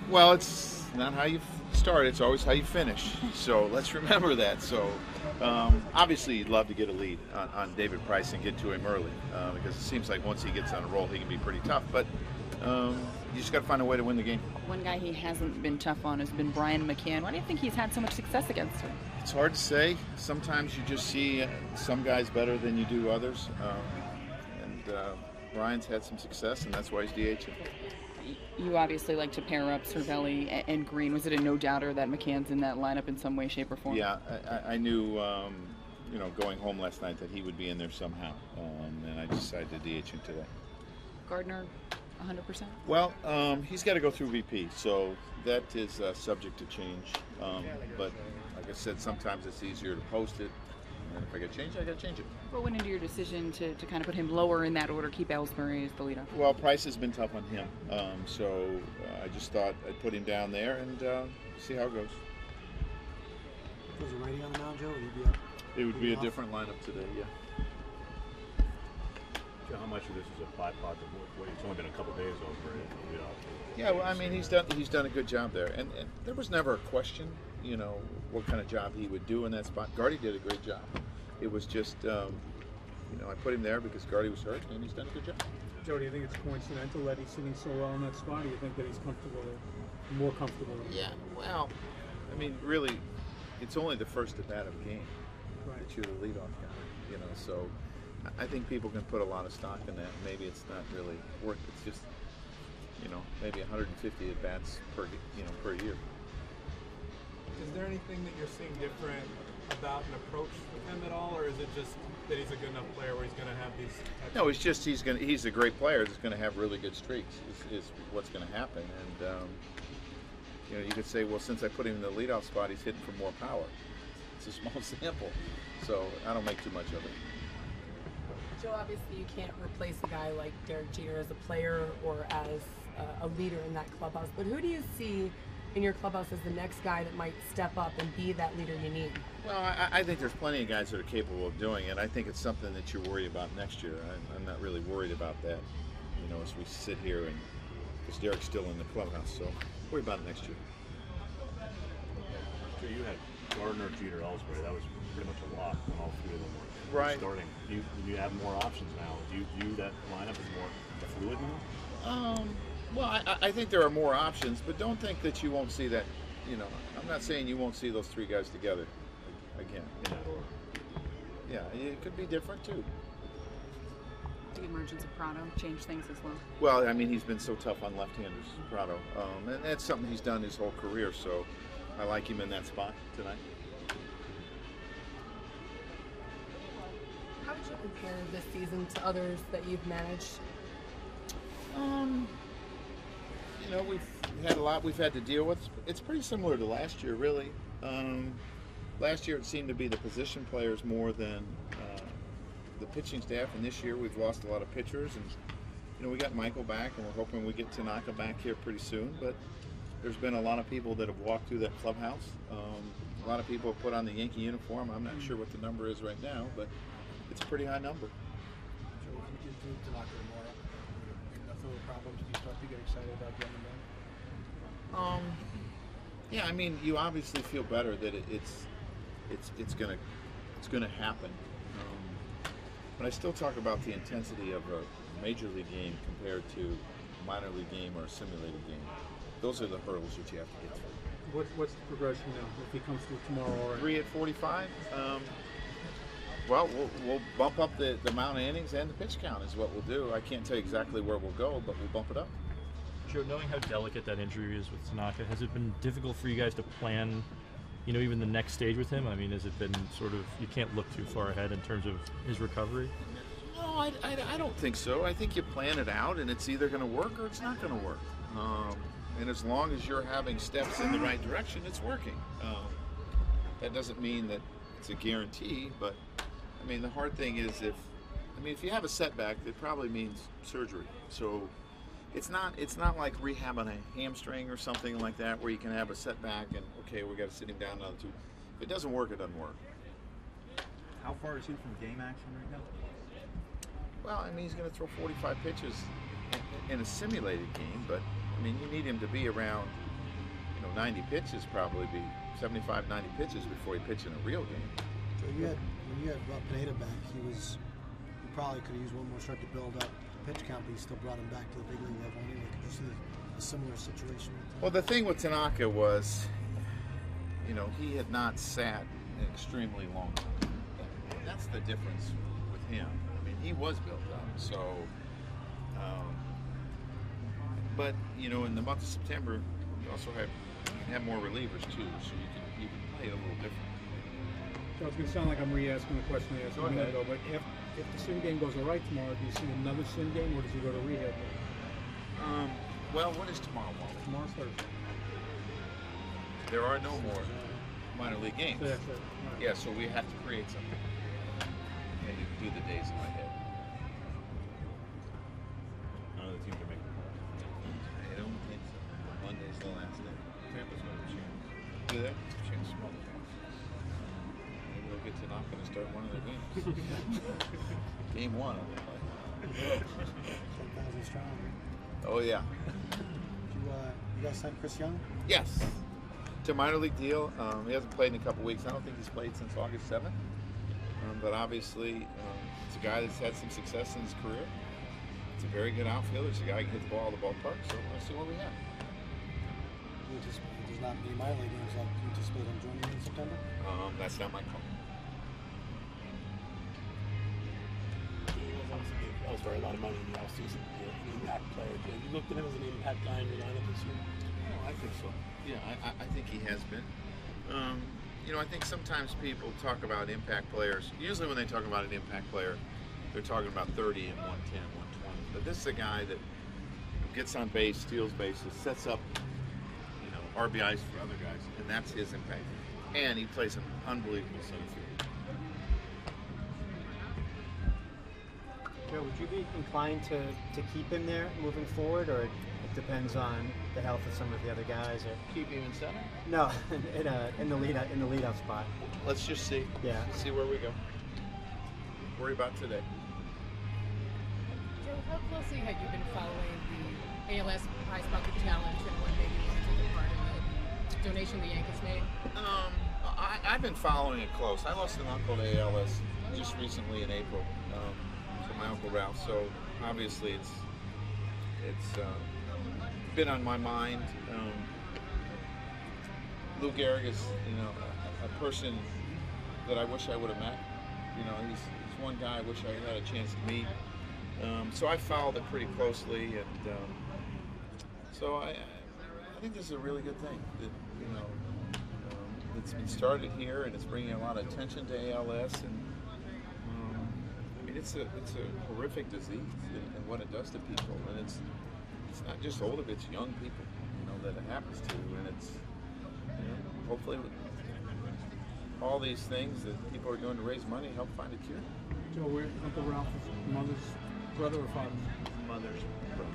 Well, it's not how you start, it's always how you finish. So let's remember that. So obviously you'd love to get a lead on David Price and get to him early because it seems like once he gets on a roll, he can be pretty tough. But you just got to find a way to win the game. One guy he hasn't been tough on has been Brian McCann. Why do you think he's had so much success against him? It's hard to say. Sometimes you just see some guys better than you do others. Brian's had some success, and that's why he's DHing. You obviously like to pair up Cervelli and Green. Was it a no-doubter that McCann's in that lineup in some way, shape, or form? Yeah, I knew, going home last night that he would be in there somehow, and I decided to DH him today. Gardner, 100%? Well, he's got to go through VP, so that is subject to change. But like I said, sometimes it's easier to post it, and if I got to change it, I got to change it. What went into your decision to kind of put him lower in that order, keep Ellsbury as the leadoff? Well, Price has been tough on him, so I just thought I'd put him down there and see how it goes. Was it righty on the mound, Joe? Would he be up? It would be a different lineup today, yeah. Joe, how much of this is a byproduct of what it's only been a couple days over it? Yeah, well, I mean, he's done a good job there, and there was never a question, what kind of job he would do in that spot. Girardi did a great job. It was just, I put him there because Girardi was hurt, and he's done a good job. Joe, do you think it's coincidental that he's sitting so well in that spot? Or do you think that he's comfortable there, more comfortable there? Yeah, well, I mean, really, it's only the first at-bat of a game that you're the leadoff guy, so I think people can put a lot of stock in that. Maybe it's not really worth it. It's just, maybe 150 at-bats per year. Is there anything that you're seeing different about an approach with him at all, or is it just that he's a good enough player where he's going to have these? No, it's just he's a great player that's going to have really good streaks. Is what's going to happen, and you could say, well, since I put him in the leadoff spot, he's hitting for more power. It's a small sample, so I don't make too much of it. Joe, obviously you can't replace a guy like Derek Jeter as a player or as a leader in that clubhouse, but who do you see in your clubhouse as the next guy that might step up and be that leader you need? Well, I think there's plenty of guys that are capable of doing it. I think it's something that you're worried about next year. I'm not really worried about that, as we sit here, and because Derek's still in the clubhouse, so worry about it next year. So you had Gardner, Jeter, Ellsbury. That was pretty much a lock when all three of them were starting. You have more options now. Do you view that lineup as more fluid now? Well, I think there are more options, but don't think that you won't see that. I'm not saying you won't see those three guys together again. Yeah, it could be different too. The emergence of Prado changed things as well. Well, I mean, he's been so tough on left-handers, Prado, and that's something he's done his whole career. So I like him in that spot tonight. How would you compare this season to others that you've managed? We've had a lot we've had to deal with. It's pretty similar to last year, really. Last year it seemed to be the position players more than the pitching staff, and this year we've lost a lot of pitchers, and we got Michael back, and we're hoping we get Tanaka back here pretty soon, but there's been a lot of people that have walked through that clubhouse. A lot of people have put on the Yankee uniform. I'm not sure what the number is right now, but it's a pretty high number. Joe, if you do Tanaka tomorrow, enough of the problems, do you start to get excited about getting them back? Yeah, I mean, you obviously feel better that it's gonna happen. But I still talk about the intensity of a major league game compared to a minor league game or a simulated game. Those are the hurdles that you have to get through. What's the progression now if he comes through tomorrow? 3 at 45. Well, we'll bump up the amount of innings and the pitch count is what we'll do. I can't tell you exactly where we'll go, but we'll bump it up. Joe, knowing how delicate that injury is with Tanaka, has it been difficult for you guys to plan, even the next stage with him? I mean, has it been sort of, you can't look too far ahead in terms of his recovery? No, I don't think so. I think you plan it out, and it's either going to work or it's not going to work. And as long as you're having steps in the right direction, it's working. That doesn't mean that it's a guarantee, but I mean, the hard thing is if you have a setback, it probably means surgery. So it's not like rehabbing a hamstring or something like that where you can have a setback and okay, we got to sit him down another 2. If it doesn't work, it doesn't work. How far is he from game action right now? Well, I mean, he's going to throw 45 pitches in a simulated game, but I mean, you need him to be around 90 pitches, probably be 75, 90 pitches before he pitched in a real game. So when you had Pineda back, you probably could have used one more start to build up the pitch count, but you still brought him back to the big league level anyway. Could you see a similar situation? Well, the thing with Tanaka was, he had not sat an extremely long time. That's the difference with him. I mean, he was built up, so. But in the month of September, you also have more relievers too, so you can play it a little different. So it's going to sound like I'm re-asking the question I asked a minute ago, but if the Sin game goes all right tomorrow, do you see another Sin game, or does he go to rehab? Well, what is tomorrow, Wally? Tomorrow's Thursday. There are no more minor league games. So that's it. Right. Yeah, so we have to create something and do the days in my head. None of the team can make the call. I don't think so. Monday's the last day. Tampa's got a chance. Do they? Chance, small chance. Maybe they'll get to knock and start one of their games. Game 1. 10,000 strong. Oh yeah. You guys signed Chris Young? Yes. It's a minor league deal. He hasn't played in a couple weeks. I don't think he's played since August 7th. But obviously, it's a guy that's had some success in his career. It's a very good outfielder. It's a guy who can hit the ball out of the ballpark. So let's see what we have. There's not many minor league games left. Do you anticipate him joining you in September? That's not my call. Elsewhere, a lot of money in the offseason. An impact player. Have you looked at him as an impact guy in your lineup this year? Oh, I think so. Yeah, I think he has been. I think sometimes people talk about impact players. Usually when they talk about an impact player, they're talking about 30 and 110, 120. But this is a guy that gets on base, steals bases, sets up, RBIs for other guys, and that's his impact. And he plays an unbelievable center field. Joe, would you be inclined to keep him there moving forward, or it depends on the health of some of the other guys? Or Keep him in center? no, in the leadout spot. Let's just see. Yeah. See where we go. Worry about today. Joe, how closely had you been following the ALS Ice Bucket Challenge and what maybe you took a part in the donation the Yankees made? I've been following it close. I lost an uncle to ALS just recently in April. My Uncle Ralph, so obviously it's been on my mind. Lou Gehrig is a person that I wish I would have met. He's one guy I wish I had a chance to meet. So I followed it pretty closely, and so I think this is a really good thing. That, it's been started here, and it's bringing a lot of attention to ALS, and it's a horrific disease and what it does to people, and it's not just older, it's young people, that it happens to, and it's hopefully with all these things that people are doing to raise money help find a cure. Joe, Uncle Ralph is mother's brother or father? Mother's brother.